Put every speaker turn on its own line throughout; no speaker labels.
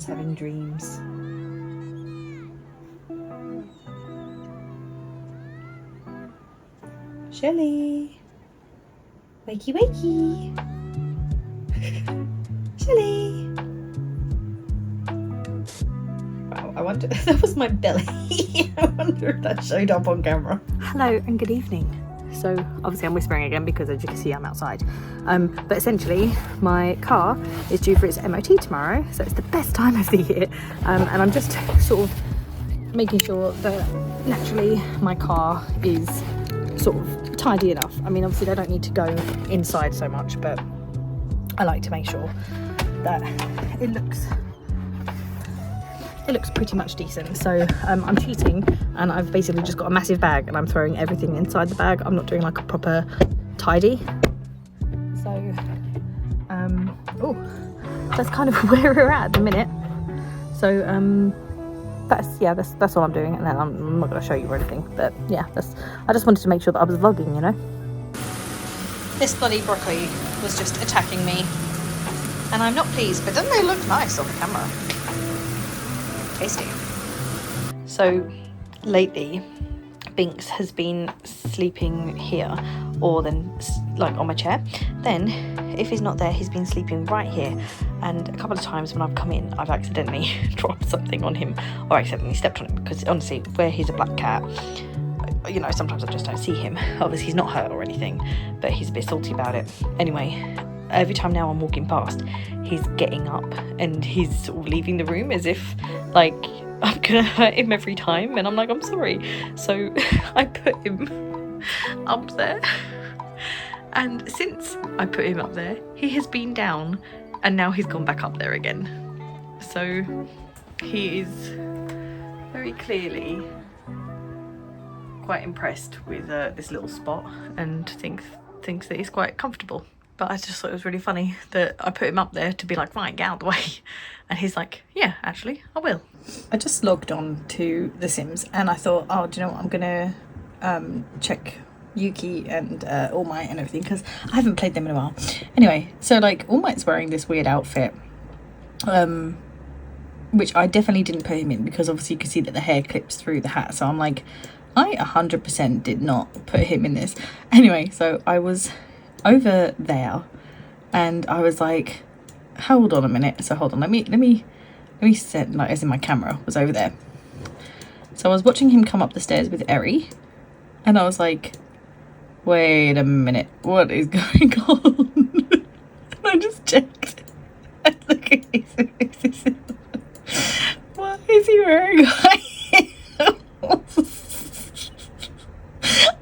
Everyone's having dreams. Shelly! Wakey wakey! Shelly! Wow, I wonder, that was my belly. I wonder if that showed up on camera.
Hello and good evening. So obviously I'm whispering again because as you can see I'm outside. But essentially my car is due for its MOT tomorrow, so it's the best time of the year. And I'm just sort of making sure that naturally my car is sort of tidy enough. I mean, obviously they don't need to go inside so much, but I like to make sure that it looks pretty much decent. So I'm cheating and I've basically just got a massive bag and I'm throwing everything inside the bag. I'm not doing like a proper tidy. So oh, that's kind of where we're at the minute. So that's all I'm doing, and then I'm not going to show you or anything, but yeah, I just wanted to make sure that I was vlogging, you know.
This bloody broccoli was just attacking me and I'm not pleased, but doesn't they look nice on the camera? Tasty. So lately Binks has been sleeping here, or then like on my chair. Then if he's not there, he's been sleeping right here, and a couple of times when I've come in I've accidentally dropped something on him or accidentally stepped on him, because honestly where he's a black cat, you know, sometimes I just don't see him. Obviously he's not hurt or anything, but he's a bit salty about it. Anyway, every time now I'm walking past, he's getting up and he's sort of leaving the room as if like I'm gonna hurt him every time, and I'm like, I'm sorry. So I put him up there, and since I put him up there he has been down and now he's gone back up there again. So he is very clearly quite impressed with this little spot and thinks that he's quite comfortable. But I just thought it was really funny that I put him up there to be like, right, get out of the way. And he's like, yeah, actually, I will. I just logged on to The Sims and I thought, oh, do you know what? I'm going to check Yuki and All Might and everything, because I haven't played them in a while. Anyway, so like All Might's wearing this weird outfit, which I definitely didn't put him in, because obviously you can see that the hair clips through the hat. So I'm like, I 100% did not put him in this. Anyway, so I was over there and I was like, hold on a minute. So hold on, let me set, like, as in my camera was over there. So I was watching him come up the stairs with Eri and I was like, wait a minute, what is going on? And I just checked and look at his why is he wearing high heels?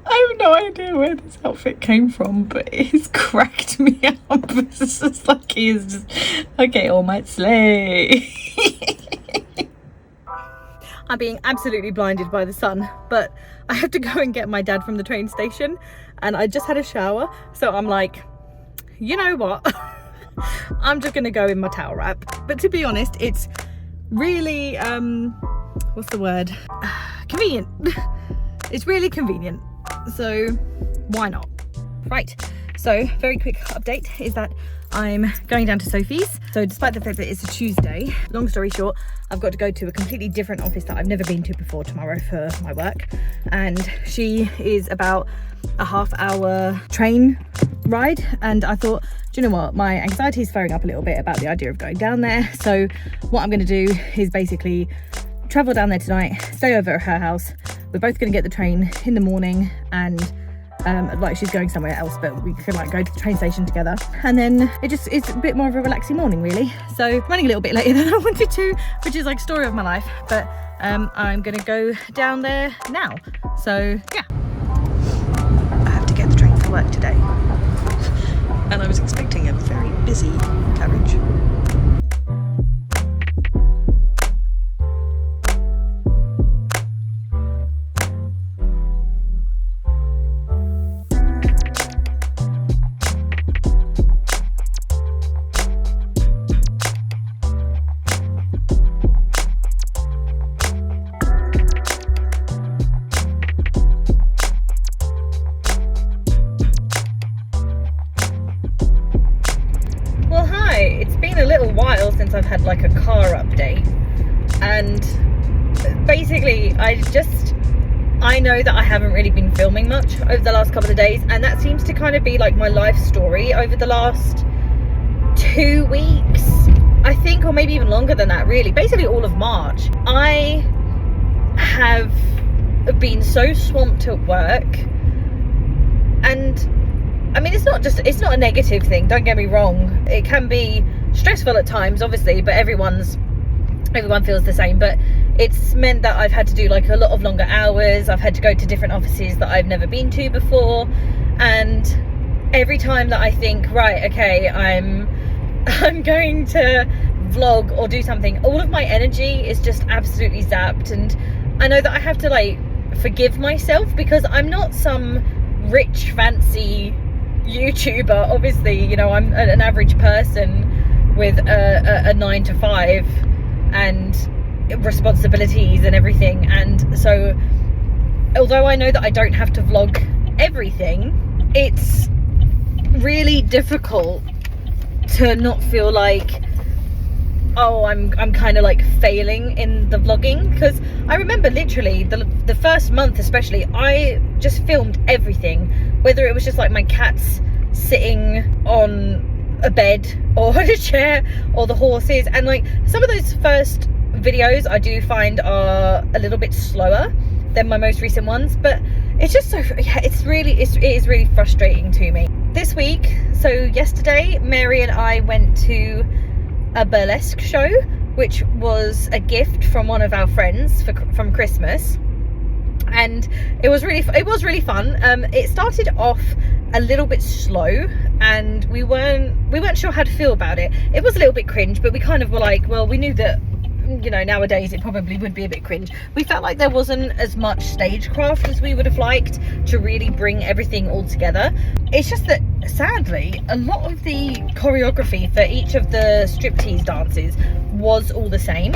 I have no idea where this outfit came from, but it's cracked me up. It's just like he is just, okay, All Might slay.
I'm being absolutely blinded by the sun, but I have to go and get my dad from the train station, and I just had a shower, so I'm like, you know what? I'm just gonna go in my towel wrap. But to be honest, it's really what's the word? Convenient. It's really convenient. So why not? Right, so very quick update is that I'm going down to Sophie's. So despite the fact that it's a Tuesday, long story short, I've got to go to a completely different office that I've never been to before tomorrow for my work. And she is about a half-hour train ride. And I thought, do you know what? My anxiety is flaring up a little bit about the idea of going down there. So what I'm going to do is basically travel down there tonight, stay over at her house. We're both going to get the train in the morning, and like she's going somewhere else, but we can like go to the train station together, and then it's a bit more of a relaxing morning really. So running a little bit later than I wanted to, which is like story of my life, but I'm gonna go down there now. So yeah, I have to get the train for work today, and I was expecting a very busy carriage. I know that I haven't really been filming much over the last couple of days, and that seems to kind of be like my life story over the last 2 weeks, I think, or maybe even longer than that, really. Basically all of March. I have been so swamped at work, and I mean, it's not a negative thing, don't get me wrong. It can be stressful at times, obviously, but everyone feels the same. But it's meant that I've had to do like a lot of longer hours. I've had to go to different offices that I've never been to before, and every time that I think, right, okay, I'm going to vlog or do something, all of my energy is just absolutely zapped. And I know that I have to like forgive myself, because I'm not some rich fancy YouTuber, obviously. You know, I'm an average person with a 9 to 5 and responsibilities and everything, and so although I know that I don't have to vlog everything, it's really difficult to not feel like, oh, I'm kind of like failing in the vlogging. Because I remember literally the first month especially, I just filmed everything, whether it was just like my cats sitting on a bed or on a chair, or the horses. And like some of those first videos I do find are a little bit slower than my most recent ones, but it's just so, yeah, it is really frustrating to me. This week, so yesterday, Mary and I went to a burlesque show, which was a gift from one of our friends from Christmas, and it was really fun. It started off a little bit slow, and we weren't sure how to feel about it. It was a little bit cringe, but we kind of were like, well, we knew that, you know, nowadays it probably would be a bit cringe. We felt like there wasn't as much stagecraft as we would have liked to really bring everything all together. It's just that sadly a lot of the choreography for each of the striptease dances was all the same.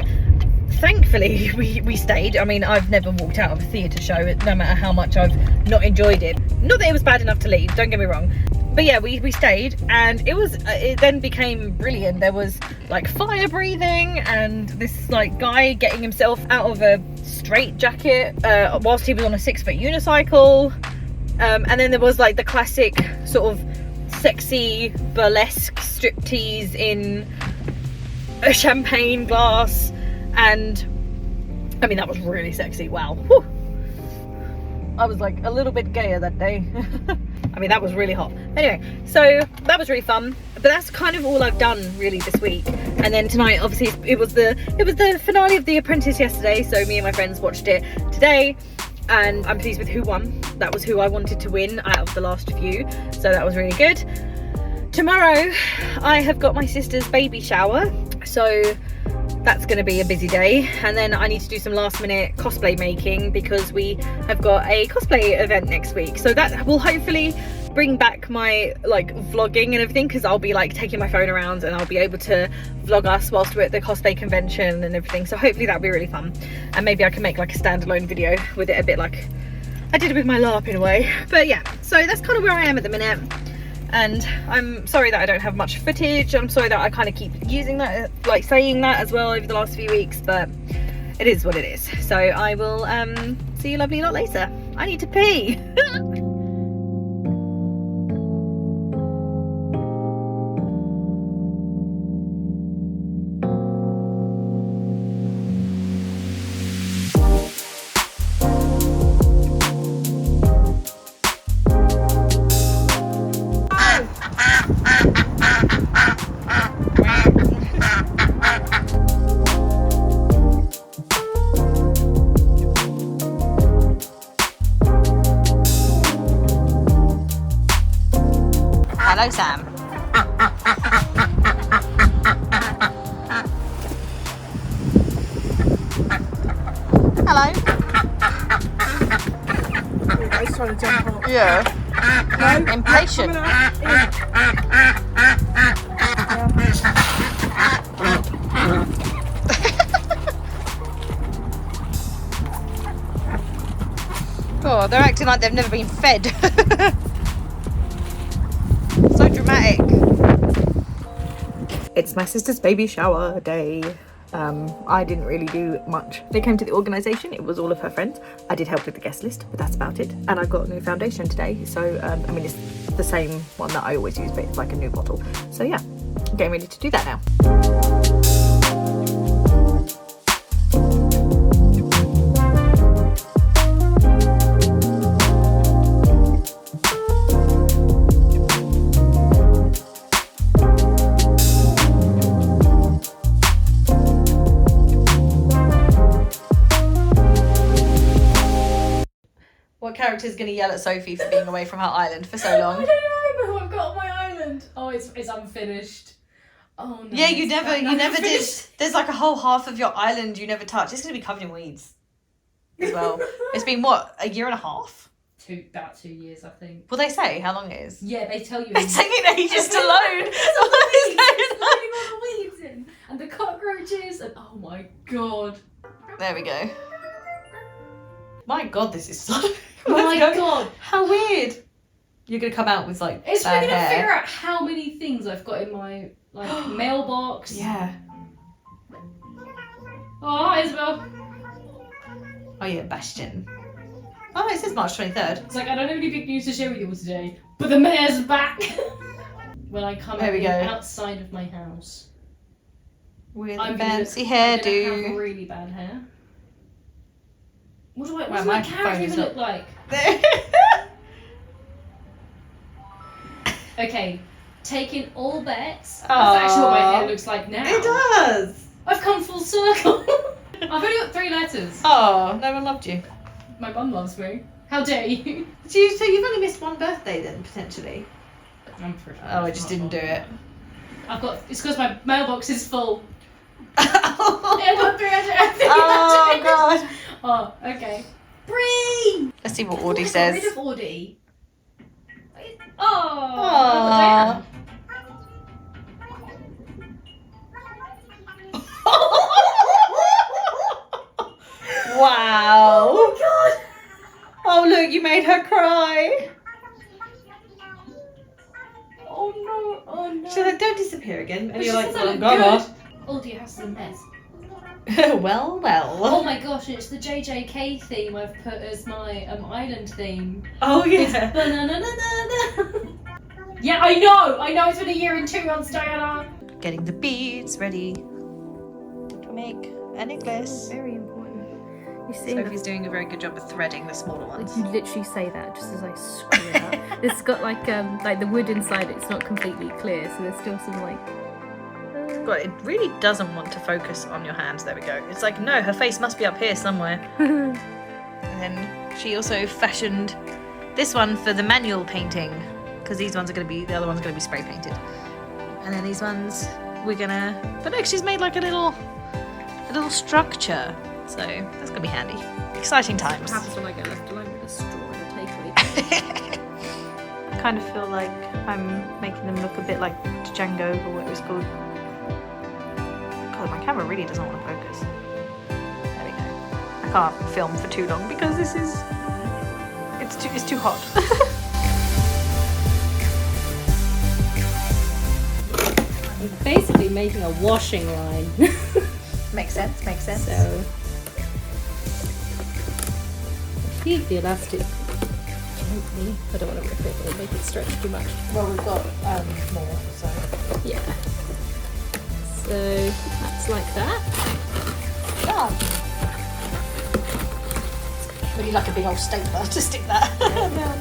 Thankfully we stayed. I mean, I've never walked out of a theatre show, no matter how much I've not enjoyed it. Not that it was bad enough to leave, don't get me wrong, but yeah, we stayed, and it then became brilliant. There was like fire breathing, and this like guy getting himself out of a straight jacket whilst he was on a 6-foot unicycle, and then there was like the classic sort of sexy burlesque striptease in a champagne glass, and I mean, that was really sexy. Wow. Whew. I was like a little bit gayer that day. I mean, that was really hot. Anyway, so that was really fun, but that's kind of all I've done really this week. And then tonight, obviously, it was the finale of The Apprentice yesterday, so me and my friends watched it today, and I'm pleased with who won. That was who I wanted to win out of the last few, so that was really good. Tomorrow I have got my sister's baby shower, so that's going to be a busy day, and then I need to do some last minute cosplay making, because we have got a cosplay event next week, so that will hopefully bring back my like vlogging and everything, because I'll be like taking my phone around and I'll be able to vlog us whilst we're at the cosplay convention and everything. So hopefully that'll be really fun, and maybe I can make like a standalone video with it, a bit like I did with my LARP in a way. But yeah, so that's kind of where I am at the minute, and I'm sorry that I don't have much footage. I'm sorry that I kind of keep using that, like saying that as well over the last few weeks, but it is what it is. So I will see you lovely lot later. I need to pee. Hello, Sam. Hello.
You guys trying to jump up?
Yeah.
No?
Impatient. Oh, they're acting like they've never been fed. So dramatic.
It's my sister's baby shower day. I didn't really do much. They came to the organisation, it was all of her friends. I did help with the guest list, but that's about it. And I got a new foundation today, so I mean, it's the same one that I always use, but it's like a new bottle. So yeah, I'm getting ready to do that now.
What character is going to yell at Sophie for being away from her island for so long?
I don't know who I've got on my island. Oh, it's unfinished. Oh no.
Yeah, you never did. There's like a whole half of your island you never touched. It's going to be covered in weeds as well. It's been what, a year and a half?
About 2 years, I think.
Will they say how long it is?
Yeah, they tell you.
It's taking ages to load. What is going on?
Loading all the weeds in and the cockroaches and oh my god.
There we go. My god, this is so.
Oh my
Let's go.
god.
How weird. You're gonna come out with like
It's
bad
really gonna
hair.
figure out how many things I've got in my like mailbox.
Yeah.
Oh, hi Isabel.
Oh yeah, Bastion. Oh, it says March 23rd.
It's like I don't have any big news to share with you all today, but the mayor's back. When I come
There we go.
outside of my house,
With
I'm
a
gonna-
fancy
I'm gonna have
hairdo.
really bad hair. What
Well,
does
my
my
phone
character
is
even
not-
look like? Okay, taking all bets. That's actually what my hair looks like now.
It does.
I've come full circle. I've only got 3 letters.
Oh, no one loved you.
My mum loves me. How dare you?
So you've only missed one birthday then, potentially.
I'm pretty sure
Oh, I
it's
just
not
didn't do
wrong.
it.
I've got. It's because my mailbox is full.
Oh,
I've got 300.
oh god.
Oh, okay. Bree!
Let's see what
I
Audie
got
says.
rid of Audie. Oh.
Aww. Wow.
Oh my god.
Oh look, you made her cry.
Oh no. Oh no.
She's like, don't disappear again. And
But
you're
she
like,
says I
oh
look
god.
Audie, your house is a mess.
Well, well.
Oh my gosh, it's the JJK theme I've put as my island theme.
Oh yeah.
Ba-na-na-na-na-na. Yeah, I know it's been a year and 2 months, Diana.
Getting the beads ready to make a necklace.
Very important. You see,
Sophie's doing a very good job of threading the smaller
like
ones.
you literally say that just as I screw it up. It's got like the wood inside it's not completely clear, so there's still some like.
God, it really doesn't want to focus on your hands. There we go. It's like, no, her face must be up here somewhere. And then she also fashioned this one for the manual painting, because these ones are going to be, the other one's going to be spray painted. And then these ones we're gonna, but look, she's made like a little structure. So that's going to be handy. Exciting times.
What happens when I get left alone with a straw and a takeaway?
I kind of feel like I'm making them look a bit like Django or what it was called. God, my camera really doesn't want to focus. There we go. I can't film for too long because this is, it's too hot.
I'm basically making a washing line.
Makes sense, makes sense.
So keep the elastic gently. I don't want to rip it or make it stretch too much.
Well, we've got more, so.
Yeah. So that's like that.
We need like a big old stapler to stick that down.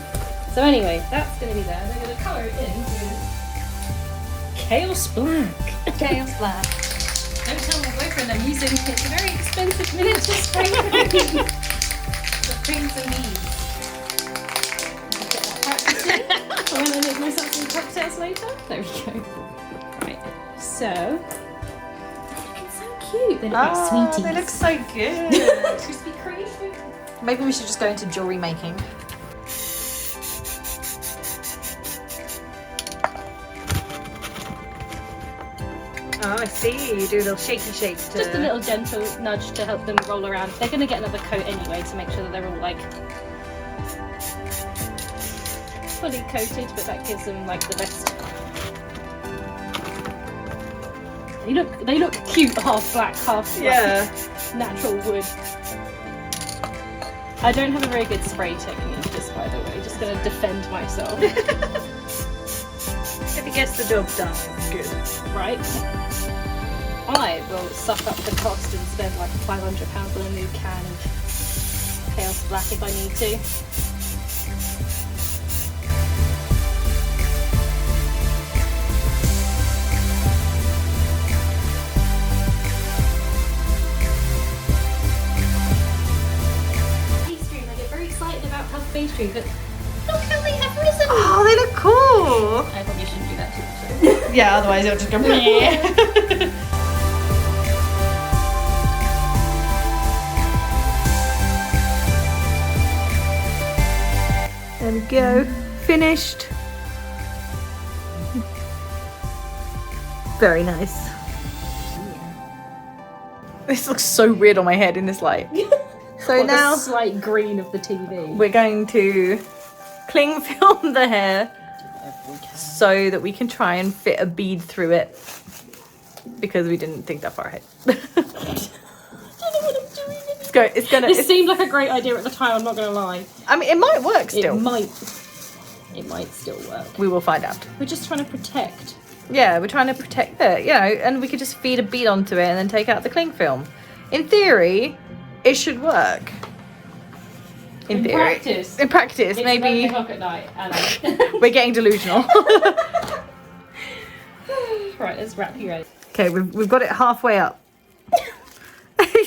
So anyway, that's going to be there. They're going to colour it in with Chaos Black.
Chaos Black.
Don't tell my boyfriend I'm using his very expensive miniature spray paint. The things I need. I'll get that practicing for when I make myself some cocktails later. There we go. Right. So they're looking so cute. They look like sweeties.
They look so good.
Crispy Kreme.
Maybe we should just go into jewellery making. Oh, I see. You do a little shaky shake.
Just a little gentle nudge to help them roll around. They're going to get another coat anyway to make sure that they're all like fully coated, but that gives them like the best They look cute, half black, half
Yeah.
natural wood. I don't have a very good spray technique, just by the way. Just gonna defend myself.
If he gets the job done, it's good.
Right? I will suck up the cost and spend like £500 on a new can of Chaos Black if I need to. Pastry, I get very excited about puff pastry, but look how they have risen!
Oh, they look cool.
I probably shouldn't do that too much.
Yeah, otherwise it'll just go. Meh. There we go. Finished. Very nice. This looks so weird on my head in this light. So
Or
now
the slight green of the TV.
we're going to cling film the hair so that we can try and fit a bead through it, because we didn't think that far ahead. It's gonna.
This seemed like a great idea at the time, I'm not gonna lie.
I mean, it might work still.
It might still work.
We will find out.
We're just trying to protect.
Yeah, we're trying to protect it, you know, and we could just feed a bead onto it and then take out the cling film. In theory, it should work. In theory.
Practice.
In practice,
It's
maybe
11 o'clock at night, and
we're getting delusional.
right, let's wrap you out.
Okay, we've got it halfway up.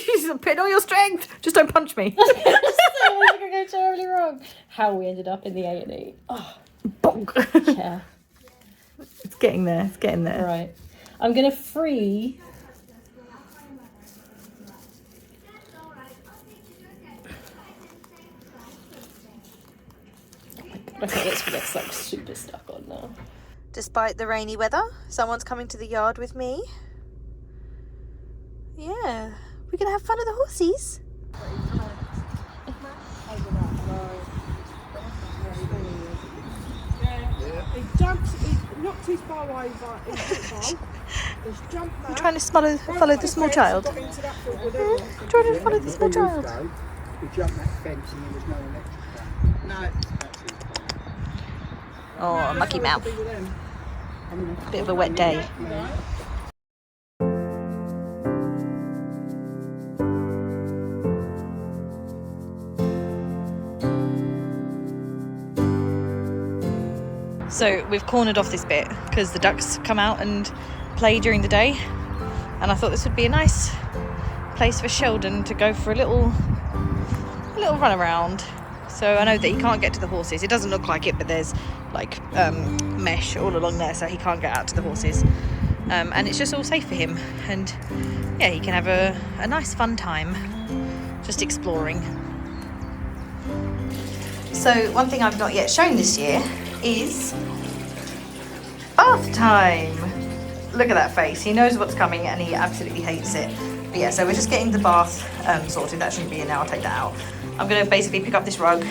She's putting all your strength. Just don't punch me.
So it's gonna go terribly wrong. How we ended up in the A&E. Oh,
Bonk.
yeah.
It's getting there. It's getting there.
Right. I'm gonna free. Okay, it's like super stuck on now.
Despite the rainy weather, someone's coming to the yard with me. Yeah, we're gonna have fun with the horsies.
He jumps, he knocked his bow over in the football. He's jumped back.
I'm trying to follow the small child.
Got into that foot with
I'm trying to follow the small child.
We jumped that fence and there was no electric.
No.
Oh, mucky mouth.
Be with them.
Bit of a wet day. So we've cornered off this bit because the ducks come out and play during the day, and I thought this would be a nice place for Sheldon to go for a little run around. So I know that he can't get to the horses. It doesn't look like it, but there's like mesh all along there, so he can't get out to the horses. And it's just all safe for him, and yeah, he can have a nice fun time just exploring. So one thing I've not yet shown this year is bath time. Look at that face. He knows what's coming and he absolutely hates it. But yeah, so we're just getting the bath sorted. That shouldn't be in now. I'll take that out. I'm going to basically pick up this rug,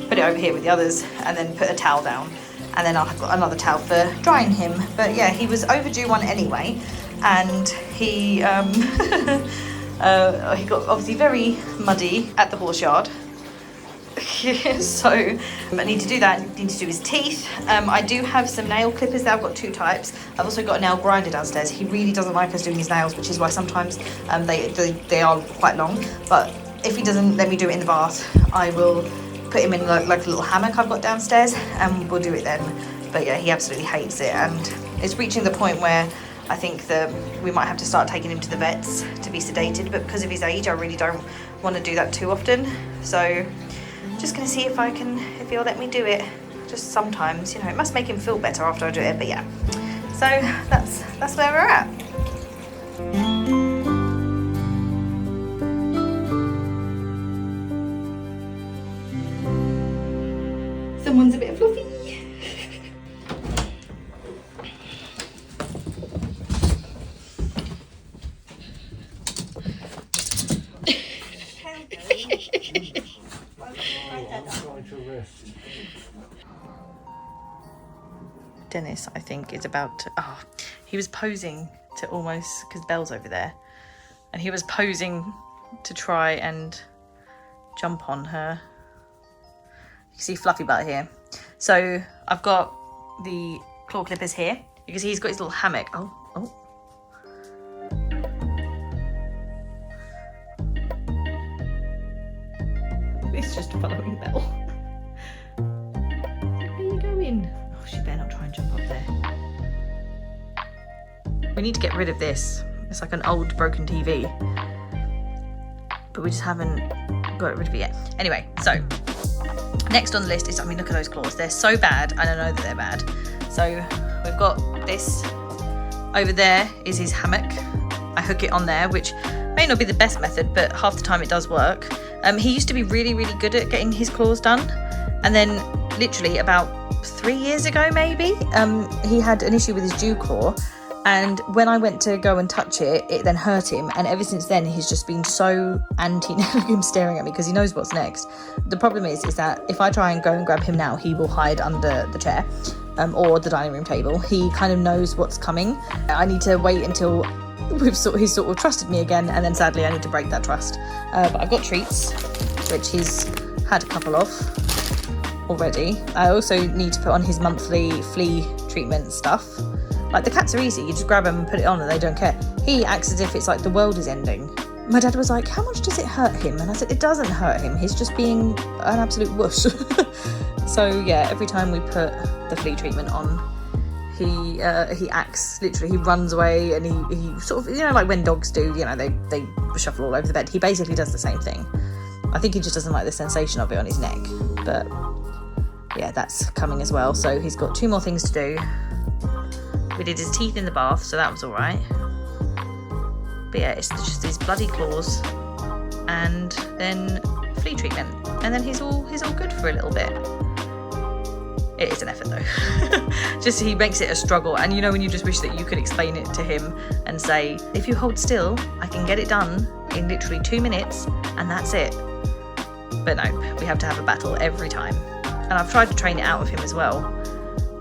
put it over here with the others, and then put a towel down. And then I've got another towel for drying him. But yeah, he was overdue one anyway, and he he got obviously very muddy at the horse yard. So I need to do that. I need to do his teeth. I do have some nail clippers there. I've got two types. I've also got a nail grinder downstairs. He really doesn't like us doing his nails, which is why sometimes they are quite long. But if he doesn't let me do it in the bath, I will put him in like a little hammock I've got downstairs, and we'll do it then. But yeah, he absolutely hates it, and it's reaching the point where I think that we might have to start taking him to the vets to be sedated. But because of his age, I really don't want to do that too often. So just gonna see if he'll let me do it. Just sometimes, you know, it must make him feel better after I do it. But yeah, so that's where we're at. Someone's a bit fluffy. Dennis, I think, is about to, he was posing to almost, because Belle's over there, and he was posing to try and jump on her. You can see Fluffy Butt here. So I've got the claw clippers here. You can see he's got his little hammock. Oh. It's just following Belle. Where are you going? Oh, she better not try and jump up there. We need to get rid of this. It's like an old broken TV. But we just haven't got rid of it yet. Anyway, so next on the list is, I mean, look at those claws. They're so bad, and I know that they're bad. So we've got this. Over there is his hammock. I hook it on there, which may not be the best method, but half the time it does work. He used to be really, really good at getting his claws done. And then literally about 3 years ago, maybe, he had an issue with his dew claw. And when I went to go and touch it, it then hurt him. And ever since then, he's just been so anti him staring at me because he knows what's next. The problem is that if I try and go and grab him now, he will hide under the chair or the dining room table. He kind of knows what's coming. I need to wait until he's sort of trusted me again. And then sadly, I need to break that trust. But I've got treats, which he's had a couple of already. I also need to put on his monthly flea treatment stuff. Like, the cats are easy, you just grab them and put it on and they don't care. He acts as if it's like the world is ending. My dad was like, how much does it hurt him? And I said, it doesn't hurt him, he's just being an absolute wuss. So yeah, every time we put the flea treatment on, he acts, literally, he runs away, and he sort of, you know, like when dogs do, you know, they shuffle all over the bed. He basically does the same thing. I think he just doesn't like the sensation of it on his neck. But yeah, that's coming as well. So he's got 2 more things to do. We did his teeth in the bath, so that was all right. But yeah, it's just these bloody claws, and then flea treatment, and then he's all good for a little bit. It is an effort though. Just he makes it a struggle, and you know when you just wish that you could explain it to him and say, if you hold still, I can get it done in literally 2 minutes, and that's it. But no, we have to have a battle every time, and I've tried to train it out of him as well.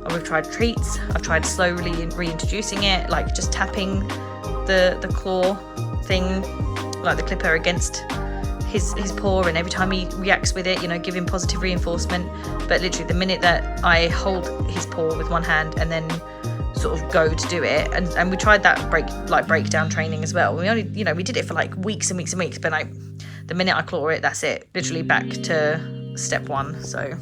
We've tried treats, I've tried slowly reintroducing it, like just tapping the claw thing, like the clipper against his paw, and every time he reacts with it, you know, give him positive reinforcement. But literally the minute that I hold his paw with one hand and then sort of go to do it, and we tried that breakdown training as well. We only, you know, we did it for like weeks and weeks and weeks, but like the minute I claw it, that's it, literally back to step 1. So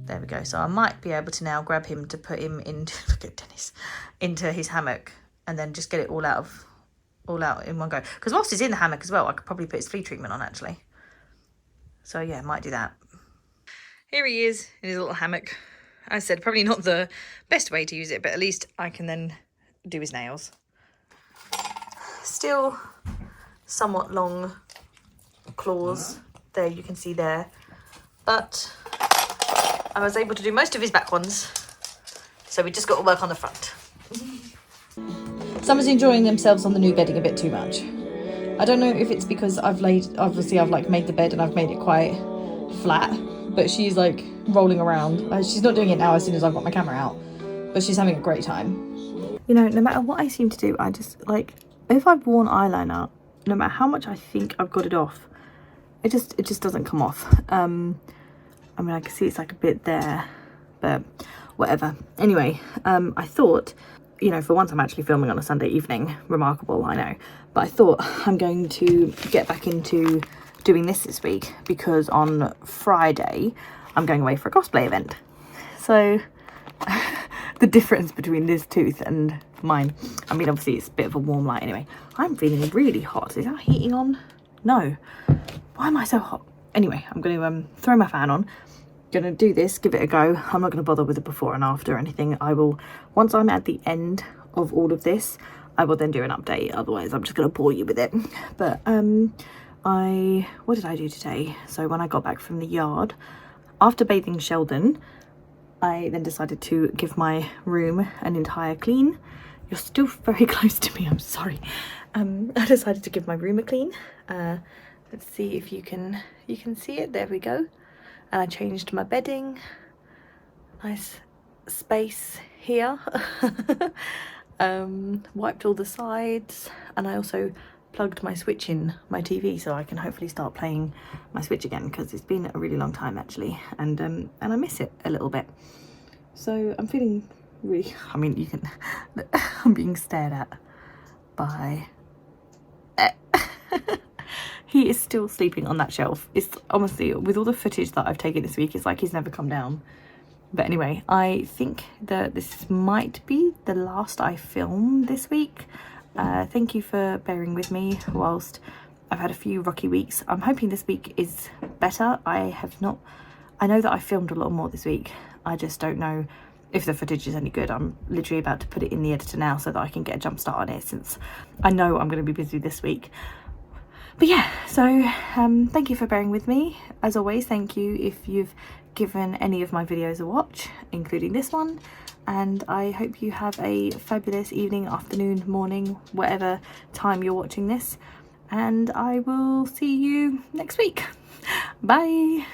there we go. So I might be able to now grab him to put him into, look at Dennis, into his hammock, and then just get it all out in one go. Because whilst he's in the hammock as well, I could probably put his flea treatment on actually. So yeah, might do that. Here he is in his little hammock. As I said, probably not the best way to use it, but at least I can then do his nails. Still somewhat long claws there, you can see there, but I was able to do most of his back ones, so we just got to work on the front. Summer's enjoying themselves on the new bedding a bit too much. I don't know if it's because I've made the bed and I've made it quite flat, but she's like rolling around. She's not doing it now as soon as I've got my camera out, but she's having a great time. You know, no matter what I seem to do, I just, like, if I've worn eyeliner, no matter how much I think I've got it off, it just doesn't come off. I mean, I can see it's like a bit there, but whatever. Anyway, I thought, you know, for once I'm actually filming on a Sunday evening. Remarkable, I know. But I thought I'm going to get back into doing this week, because on Friday I'm going away for a cosplay event. So the difference between this tooth and mine, I mean, obviously it's a bit of a warm light anyway. I'm feeling really hot. Is that heating on? No. Why am I so hot? Anyway, I'm going to throw my fan on. Gonna do this, give it a go. I'm not going to bother with the before and after or anything. I will, once I'm at the end of all of this, I will then do an update. Otherwise I'm just going to bore you with it. But what did I do today? So when I got back from the yard, after bathing Sheldon, I then decided to give my room an entire clean. You're still very close to me, I'm sorry. I decided to give my room a clean. Let's see if you can see it. There we go. And I changed my bedding. Nice space here.
wiped all the sides, and I also plugged my Switch in my TV so I can hopefully start playing my Switch again, because it's been a really long time actually, and I miss it a little bit. So I'm feeling really, I mean, you can, I'm being stared at by, he is still sleeping on that shelf. It's honestly, with all the footage that I've taken this week, it's like he's never come down. But anyway, I think that this might be the last I film this week. Thank you for bearing with me whilst I've had a few rocky weeks. I'm hoping this week is better. I know that I filmed a lot more this week. I just don't know if the footage is any good. I'm literally about to put it in the editor now so that I can get a jump start on it, since I know I'm going to be busy this week. But yeah, so thank you for bearing with me. As always, thank you if you've given any of my videos a watch, including this one, and I hope you have a fabulous evening, afternoon, morning, whatever time you're watching this, and I will see you next week. Bye.